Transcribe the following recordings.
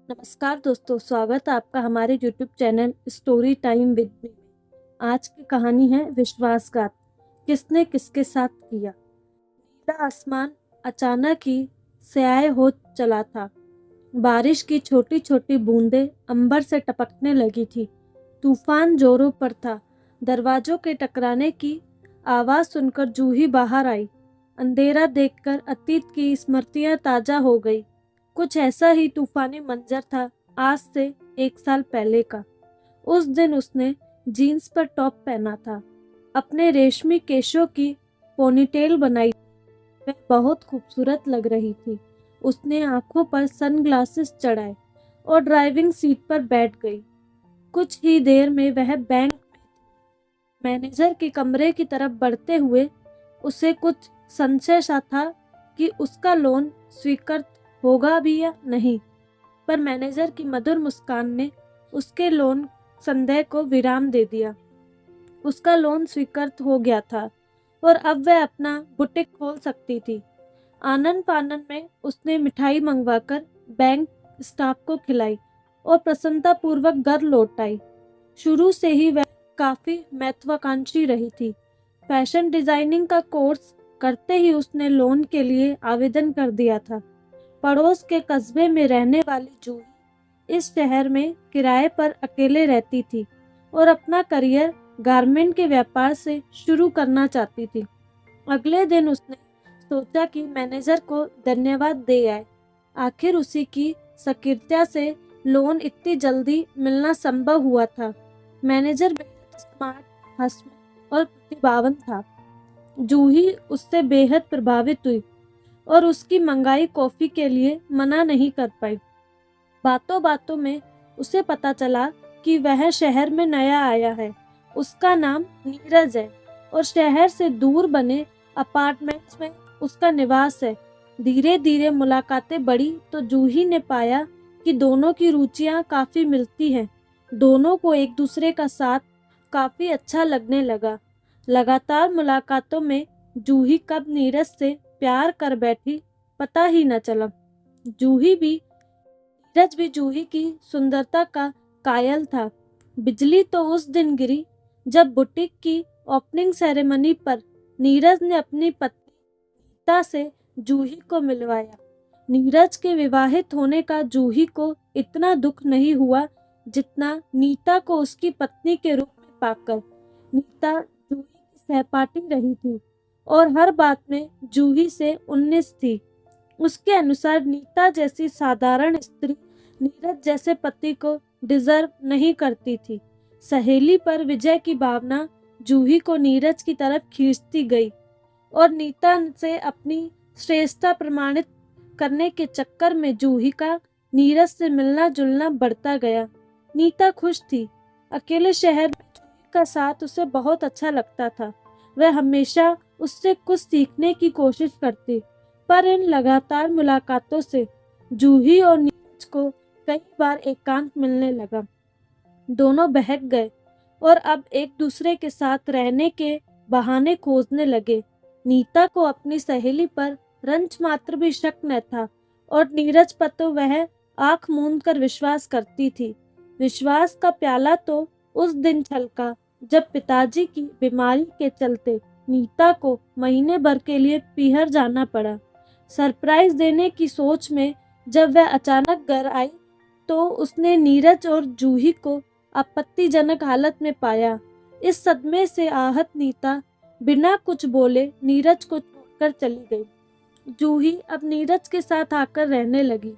नमस्कार दोस्तों, स्वागत है आपका हमारे YouTube channel story time with me में। आज की कहानी है विश्वासघात, किसने किसके साथ किया। नीला आसमान अचानक ही स्याह हो चला था। बारिश की छोटी छोटी बूंदें अंबर से टपकने लगी थी। तूफान जोरों पर था। दरवाजों के टकराने की आवाज़ सुनकर जूही बाहर आई। अंधेरा देखकर अतीत की स्मृतियां ताज़ा हो गई। कुछ ऐसा ही तूफानी मंजर था आज से 1 साल पहले का। उस दिन उसने जीन्स पर टॉप पहना था, अपने रेशमी केशों की पोनीटेल बनाई। वह बहुत खूबसूरत लग रही थी। उसने आंखों पर सनग्लासेस चढ़ाए और ड्राइविंग सीट पर बैठ गई। कुछ ही देर में वह बैंक मैनेजर के कमरे की तरफ बढ़ते हुए उसे कुछ संशय सा था कि उसका लोन स्वीकृत होगा भी या नहीं, पर मैनेजर की मधुर मुस्कान ने उसके लोन संदेह को विराम दे दिया। उसका लोन स्वीकृत हो गया था और अब वह अपना बुटीक खोल सकती थी। आनन फानन में उसने मिठाई मंगवाकर बैंक स्टाफ को खिलाई और प्रसन्नतापूर्वक घर लौट आई। शुरू से ही वह काफ़ी महत्वाकांक्षी रही थी। फैशन डिज़ाइनिंग का कोर्स करते ही उसने लोन के लिए आवेदन कर दिया था। पड़ोस के कस्बे में रहने वाली जूही इस शहर में किराए पर अकेले रहती थी और अपना करियर गारमेंट के व्यापार से शुरू करना चाहती थी। अगले दिन उसने सोचा कि मैनेजर को धन्यवाद दे आए। आखिर उसी की सक्रियता से लोन इतनी जल्दी मिलना संभव हुआ था। मैनेजर बेहद स्मार्ट, हंसमुख और प्रतिभावान था। जूही उससे बेहद प्रभावित हुई और उसकी मंगाई कॉफ़ी के लिए मना नहीं कर पाई। बातों बातों में उसे पता चला कि वह शहर में नया आया है। उसका नाम नीरज है और शहर से दूर बने अपार्टमेंट्स में उसका निवास है। धीरे धीरे मुलाकातें बढ़ी तो जूही ने पाया कि दोनों की रुचियां काफ़ी मिलती हैं। दोनों को एक दूसरे का साथ काफ़ी अच्छा लगने लगा। लगातार मुलाकातों में जूही कब नीरज से प्यार कर बैठी पता ही न चला। नीरज भी जूही की सुंदरता का कायल था। बिजली तो उस दिन गिरी जब बुटीक की ओपनिंग सेरेमनी पर नीरज ने अपनी पत्नी नीता से जूही को मिलवाया। नीरज के विवाहित होने का जूही को इतना दुख नहीं हुआ जितना नीता को उसकी पत्नी के रूप में पाकर। नीता जूही की सहपाठी रही थी और हर बात में जूही से 19 थी। उसके अनुसार नीता जैसी साधारण स्त्री नीरज जैसे पति को डिजर्व नहीं करती थी। सहेली पर विजय की भावना जूही को नीरज की तरफ खींचती गई और नीता से अपनी श्रेष्ठता प्रमाणित करने के चक्कर में जूही का नीरज से मिलना जुलना बढ़ता गया। नीता खुश थी। अकेले शहर में जूही का साथ उसे बहुत अच्छा लगता था। वह हमेशा उससे कुछ सीखने की कोशिश करती, पर इन लगातार मुलाकातों से जूही और नीरज को कई बार एकांत मिलने लगा। दोनों बहक गए और अब एक दूसरे के साथ रहने के बहाने खोजने लगे। नीता को अपनी सहेली पर रंच मात्र भी शक न था और नीरज पर तो वह आंख मूंद कर विश्वास करती थी। विश्वास का प्याला तो उस दिन छलका जब पिताजी की बीमारी के चलते नीता को महीने भर के लिए पीहर जाना पड़ा। सरप्राइज देने की सोच में जब वह अचानक घर आई तो उसने नीरज और जूही को आपत्तिजनक हालत में पाया। इस सदमे से आहत नीता बिना कुछ बोले नीरज को छोड़कर चली गई। जूही अब नीरज के साथ आकर रहने लगी।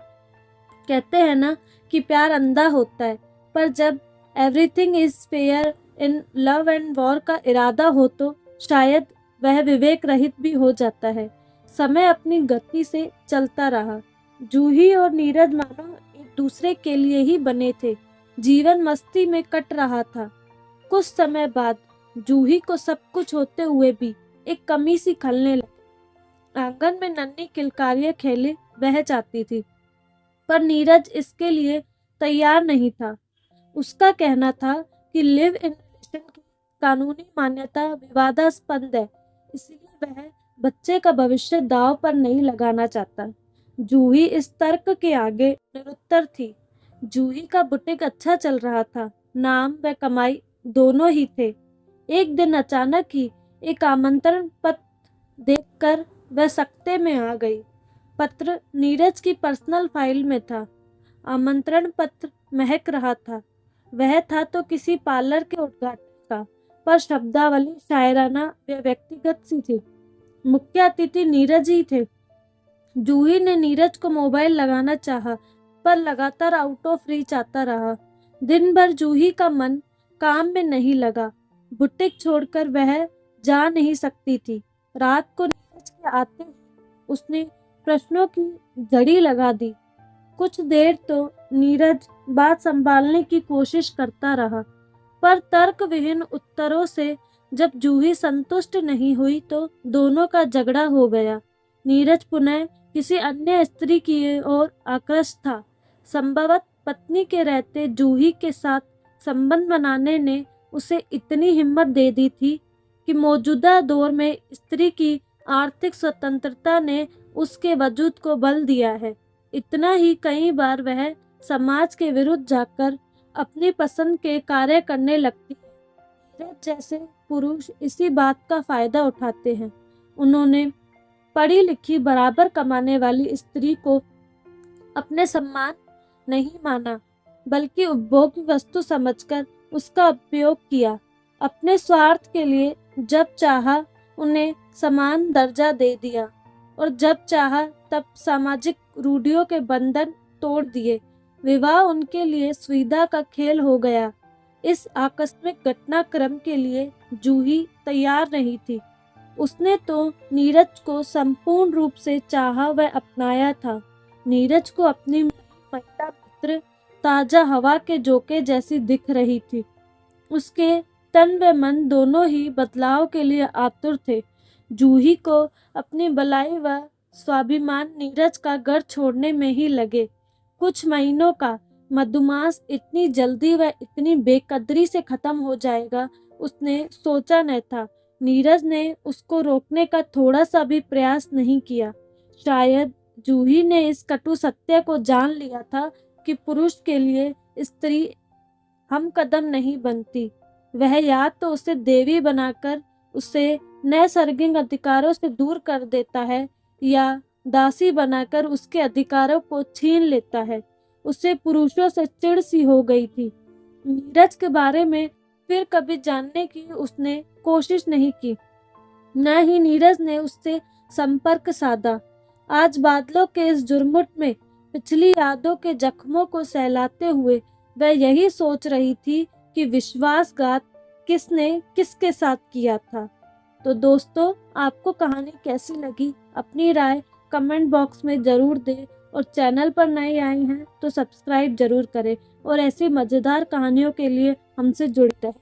कहते हैं ना कि प्यार अंधा होता है, पर जब everything is fair in love and war का इरादा हो तो शायद वह विवेक रहित भी हो जाता है। समय अपनी गति से चलता रहा। जूही और नीरज मानो एक दूसरे के लिए ही बने थे। जीवन मस्ती में कट रहा था। कुछ समय बाद जूही को सब कुछ होते हुए भी एक कमी सी खलने लगी। आंगन में नन्ही किलकारियां खेले वह चाहती थी, पर नीरज इसके लिए तैयार नहीं था। उसका कहना था कि लिव इन रिलेशन की कानूनी मान्यता विवादास्पद है, इसलिए वह बच्चे का भविष्य दांव पर नहीं लगाना चाहता। जूही इस तर्क के आगे निरुत्तर थी। जूही का बुटीक अच्छा चल रहा था, नाम व कमाई दोनों ही थे। एक दिन अचानक ही एक आमंत्रण पत्र देखकर वह सकते में आ गई। पत्र नीरज की पर्सनल फाइल में था। आमंत्रण पत्र महक रहा था। वह था तो किसी पार्लर के उद्घाटन का, पर शब्दावली शायराना व व्यक्तिगत सी थी। मुख्य अतिथि नीरज ही थे। जूही ने नीरज को मोबाइल लगाना चाहा, पर लगातार आउट ऑफ रीच आता रहा। दिन भर जूही का मन काम में नहीं लगा। बुटीक छोड़कर वह जा नहीं सकती थी। रात को नीरज के आते ही उसने प्रश्नों की झड़ी लगा दी। कुछ देर तो नीरज बात संभालने की कोशिश करता रहा, पर तर्क विहीन उत्तरों से जब जूही संतुष्ट नहीं हुई तो दोनों का झगड़ा हो गया। नीरज पुनः किसी अन्य स्त्री की ओर आकृष्ट था। संभवत पत्नी के रहते जूही के साथ संबंध बनाने ने उसे इतनी हिम्मत दे दी थी कि मौजूदा दौर में स्त्री की आर्थिक स्वतंत्रता ने उसके वजूद को बल दिया है। इतना ही, कई बार वह समाज के विरुद्ध जाकर अपनी पसंद के कार्य करने लगती है। नीरज जैसे पुरुष इसी बात का फायदा उठाते हैं। उन्होंने पढ़ी लिखी बराबर कमाने वाली स्त्री को अपने सम्मान नहीं माना, बल्कि उपभोग्य वस्तु समझकर उसका उपयोग किया। अपने स्वार्थ के लिए जब चाहा उन्हें समान दर्जा दे दिया और जब चाहा तब सामाजिक रूढ़ियों के बंधन तोड़ दिए। विवाह उनके लिए सुविधा का खेल हो गया। इस आकस्मिक घटनाक्रम के लिए जूही तैयार नहीं थी। उसने तो नीरज को संपूर्ण रूप से चाहा व अपनाया था। नीरज को अपनी महिला मित्र ताजा हवा के झोंके जैसी दिख रही थी। उसके तन व मन दोनों ही बदलाव के लिए आतुर थे। जूही को अपनी भलाई व स्वाभिमान नीरज का घर छोड़ने में ही लगे। कुछ महीनों का मधुमास इतनी जल्दी व इतनी बेकदरी से खत्म हो जाएगा उसने सोचा न था। नीरज ने उसको रोकने का थोड़ा सा भी प्रयास नहीं किया। शायद जूही ने इस कटु सत्य को जान लिया था कि पुरुष के लिए स्त्री हम कदम नहीं बनती। वह या तो उसे देवी बनाकर उसे नैसर्गिक अधिकारों से दूर कर देता है या दासी बनाकर उसके अधिकारों को छीन लेता है। उसे पुरुषों से चिढ़ सी हो गई थी। नीरज के बारे में फिर कभी जानने की उसने कोशिश नहीं की, न ही नीरज ने उससे संपर्क साधा। आज बादलों के इस जुर्मुट में पिछली यादों के जख्मों को सहलाते हुए वह यही सोच रही थी कि विश्वासघात किसने किसके साथ किया था। तो दोस्तों, आपको कहानी कैसी लगी अपनी राय कमेंट बॉक्स में ज़रूर दें और चैनल पर नए आए हैं तो सब्सक्राइब जरूर करें और ऐसी मज़ेदार कहानियों के लिए हमसे जुड़े रहें।